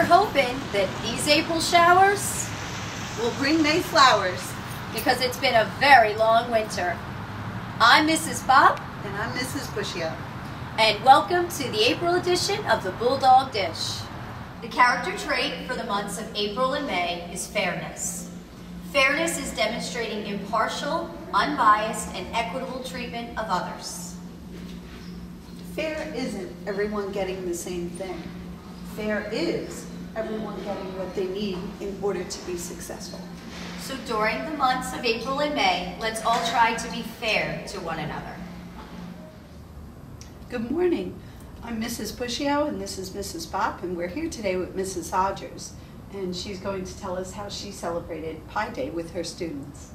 we're hoping that these April showers will bring May flowers. because it's been a very long winter. I'm Mrs. Bob. And I'm Mrs. Bushio. And welcome to the April edition of the Bulldog Dish. The character trait for the months of April and May is fairness. Fairness is demonstrating impartial, unbiased, and equitable treatment of others. Fair isn't everyone getting the same thing. Fair is everyone getting what they need in order to be successful. So during the months of April and May, let's all try to be fair to one another. Good morning. I'm Mrs. Bushio and this is Mrs. Bopp, and we're here today with Mrs. Odgers, and she's going to tell us how she celebrated Pi Day with her students.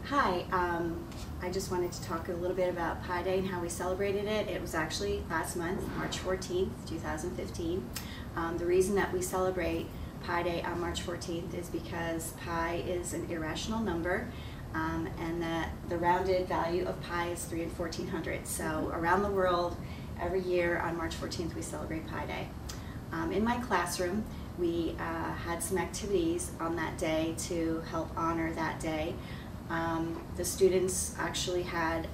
Hi, I just wanted to talk a little bit about Pi Day and how we celebrated it. It was actually last month, March 14th, 2015. The reason that we celebrate Pi Day on March 14th is because pi is an irrational number, and that the rounded value of pi is 3 1400. So around the world, every year on March 14th, we celebrate Pi Day. In my classroom, we had some activities on that day to help honor that day. The students actually had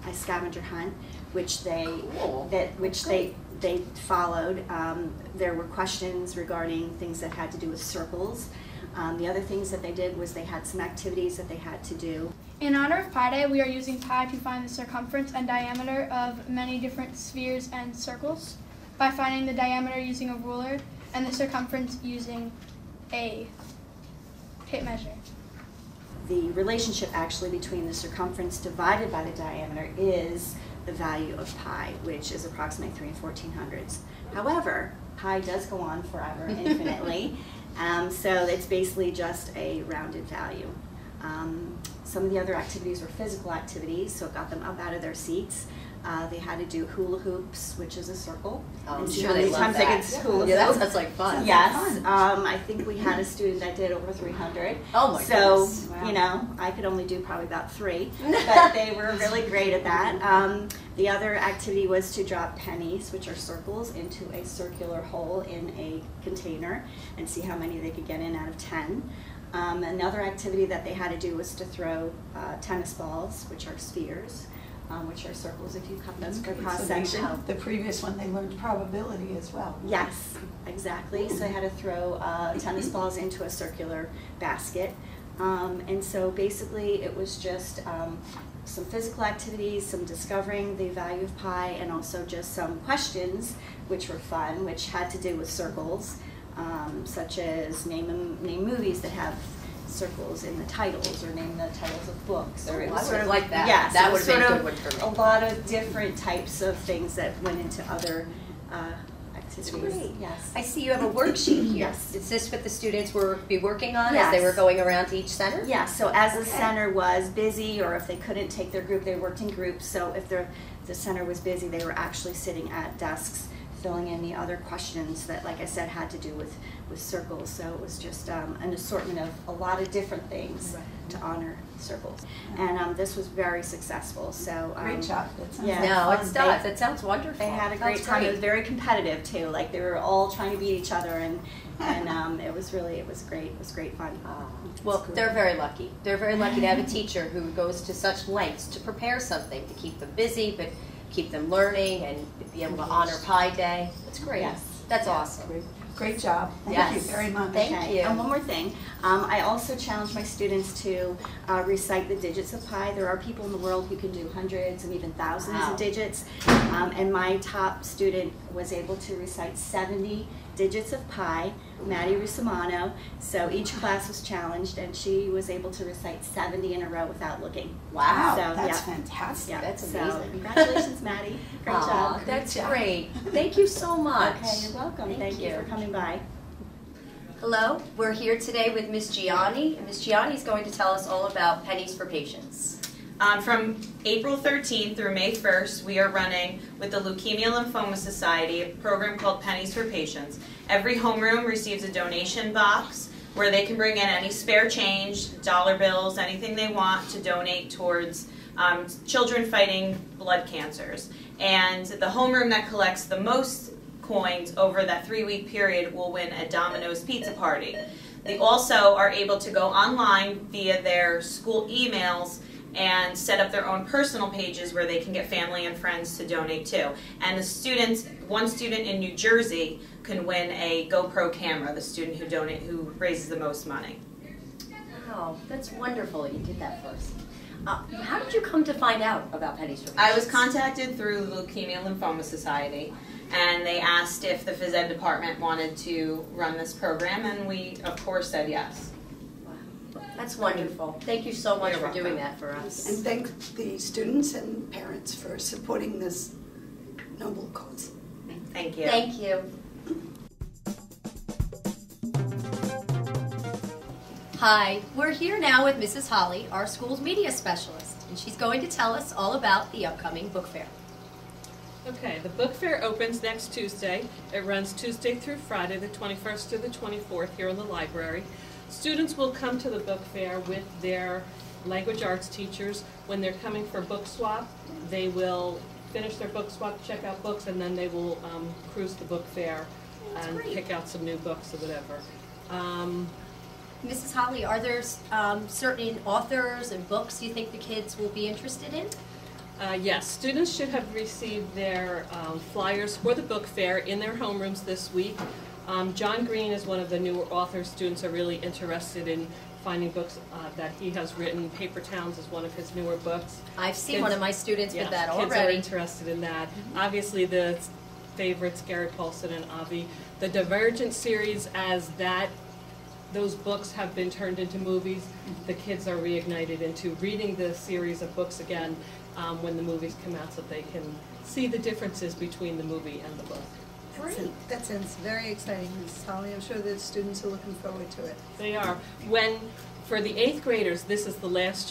a scavenger hunt, which they followed. There were questions regarding things that had to do with circles. The other things that they did was they had some activities that they had to do. In honor of Pi Day, we are using pi to find the circumference and diameter of many different spheres and circles by finding the diameter using a ruler and the circumference using a tape measure. The relationship actually between the circumference divided by the diameter is the value of pi, which is approximately 3 1400s. However, pi does go on forever, infinitely, so it's basically just a rounded value. Some of the other activities were physical activities, so it got them up out of their seats. They had to do hula hoops, which is a circle. I'm see sure how they many love times they that. can hula Yeah, that hoop. sounds like fun. Yes, I think we had a student that did over 300. Oh my so, goodness. you know, I could only do probably about 3, but they were really great at that. The other activity was to drop pennies, which are circles, into a circular hole in a container and see how many they could get in out of 10. Another activity that they had to do was to throw tennis balls, which are spheres, which are circles if you cut them for cross section. The previous one they learned probability as well. Yes, exactly. So I had to throw tennis balls into a circular basket. And so basically it was just some physical activities, some discovering the value of pi, and also just some questions which were fun, which had to do with circles, such as name movies that have circles in the titles, or name the titles of books. Or Oh, it I was would sort of like that. Yes, That it was would have been a sort good of one for me. a lot of different types of things that went into other activities. Great. Yes. I see you have a worksheet here. Yes. Is this what the students will be working on Yes. as they were going around to each center? Yeah, so as the Okay. center was busy, or if they couldn't take their group, they worked in groups. So if the center was busy, they were actually sitting at desks filling in the other questions that, like I said, had to do with circles. So it was just an assortment of a lot of different things to honor circles. And this was very successful. So Great job. That sounds yeah. like No, fun. it does. That sounds wonderful. They had a great That's time. It great. was very competitive too. Like they were all trying to beat each other, and it was great. It was great fun. Well, they're very lucky. They're very lucky to have a teacher who goes to such lengths to prepare something, to keep them busy, but keep them learning and be able to honor Pi Day. That's great. Yes. That's awesome. Great job. Thank Yes. you very much. Thank you. And one more thing, I also challenge my students to recite the digits of pi. There are people in the world who can do hundreds and even thousands Wow. of digits, and my top student was able to recite 70 digits of pi, Maddie Russomano. So each class was challenged, and she was able to recite 70 in a row without looking. Wow. So, That's yeah. fantastic. Yeah, That's so amazing. congratulations, Maddie. Great Aw, job. That's job. great. Thank you so much. Okay, you're welcome. Thank Thank you you. for coming by. Hello, we're here today with Ms. Gianni, and Ms. Gianni is going to tell us all about Pennies for Patients. From April 13th through May 1st, we are running with the Leukemia Lymphoma Society a program called Pennies for Patients. Every homeroom receives a donation box where they can bring in any spare change, dollar bills, anything they want to donate towards children fighting blood cancers. And the homeroom that collects the most coins over that 3-week period will win a Domino's pizza party. They also are able to go online via their school emails and set up their own personal pages where they can get family and friends to donate to. And the students, one student in New Jersey can win a GoPro camera, the student who raises the most money. Wow, that's wonderful that you did that for us. How did you come to find out about Pennies for Patients? I was contacted through the Leukemia Lymphoma Society, and they asked if the phys ed department wanted to run this program, and we, of course, said yes. Wow. That's wonderful. Thank you so much for doing that for us. And thank the students and parents for supporting this noble cause. Thank you. Thank you. Hi, we're here now with Mrs. Holly, our school's media specialist, and she's going to tell us all about the upcoming book fair. Okay, the book fair opens next Tuesday. It runs Tuesday through Friday, the 21st to the 24th here in the library. Students will come to the book fair with their language arts teachers. When they're coming for book swap, they will finish their book swap, check out books, and then they will cruise the book fair and pick out some new books or whatever. Mrs. Holly, are there certain authors and books you think the kids will be interested in? Yes, students should have received their flyers for the book fair in their homerooms this week. John Green is one of the newer authors. Students are really interested in finding books that he has written. Paper Towns is one of his newer books. I've seen one of my students with that kids already. Kids are interested in that. Obviously the favorites, Gary Paulson and Avi. The Divergent series, as those books have been turned into movies, the kids are reignited into reading the series of books again when the movies come out so they can see the differences between the movie and the book. Great. That sounds very exciting, Mrs. Holly. I'm sure the students are looking forward to it. They are. For the 8th graders, this is the last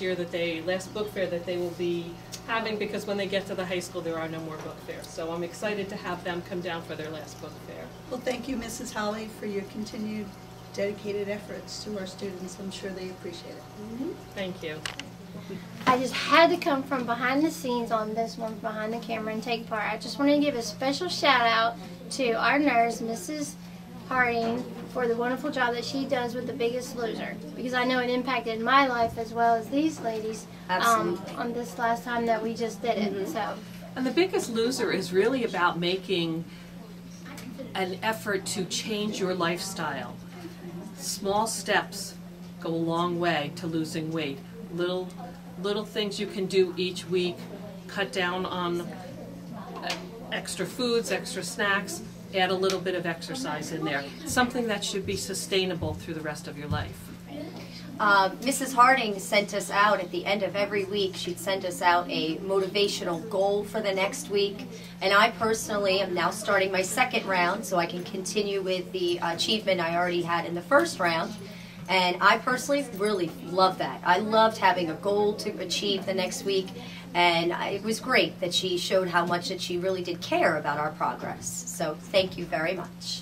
book fair that they will be having, because when they get to the high school there are no more book fairs. So I'm excited to have them come down for their last book fair. Well, thank you, Mrs. Holly, for your continued dedicated efforts to our students. I'm sure they appreciate it. Thank you. I just had to come from behind the scenes on this one, behind the camera, and take part. I just want to give a special shout out to our nurse, Mrs. Harding, for the wonderful job that she does with The Biggest Loser, because I know it impacted my life as well as these ladies on this last time that we just did it. So. And The Biggest Loser is really about making an effort to change your lifestyle. Small steps go a long way to losing weight. Little things you can do each week. Cut down on extra foods, extra snacks, add a little bit of exercise in there. Something that should be sustainable through the rest of your life. Mrs. Harding sent us out at the end of every week. She'd send us out a motivational goal for the next week. And I personally am now starting my 2nd round so I can continue with the achievement I already had in the 1st round. And I personally really love that. I loved having a goal to achieve the next week. And it was great that she showed how much that she really did care about our progress. So thank you very much.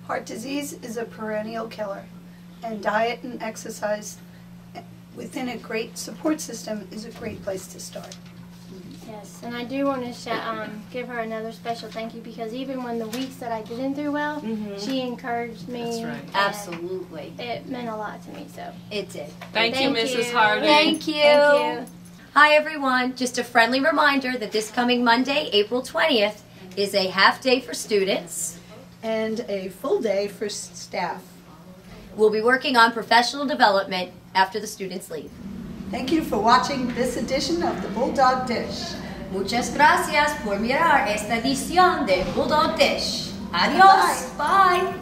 Heart disease is a perennial killer, and diet and exercise within a great support system is a great place to start. Yes, and I do want to give her another special thank you, because even when the weeks that I didn't do well, she encouraged me. That's right. Absolutely. It meant a lot to me, so. It did. Thank you, Mrs. Harding. Thank you. Thank you. Hi everyone. Just a friendly reminder that this coming Monday, April 20th, is a half day for students. And a full day for staff. We'll be working on professional development after the students leave. Thank you for watching this edition of the Bulldog Dish. Muchas gracias por mirar esta edición de Bulldog Dish. Adiós. Bye.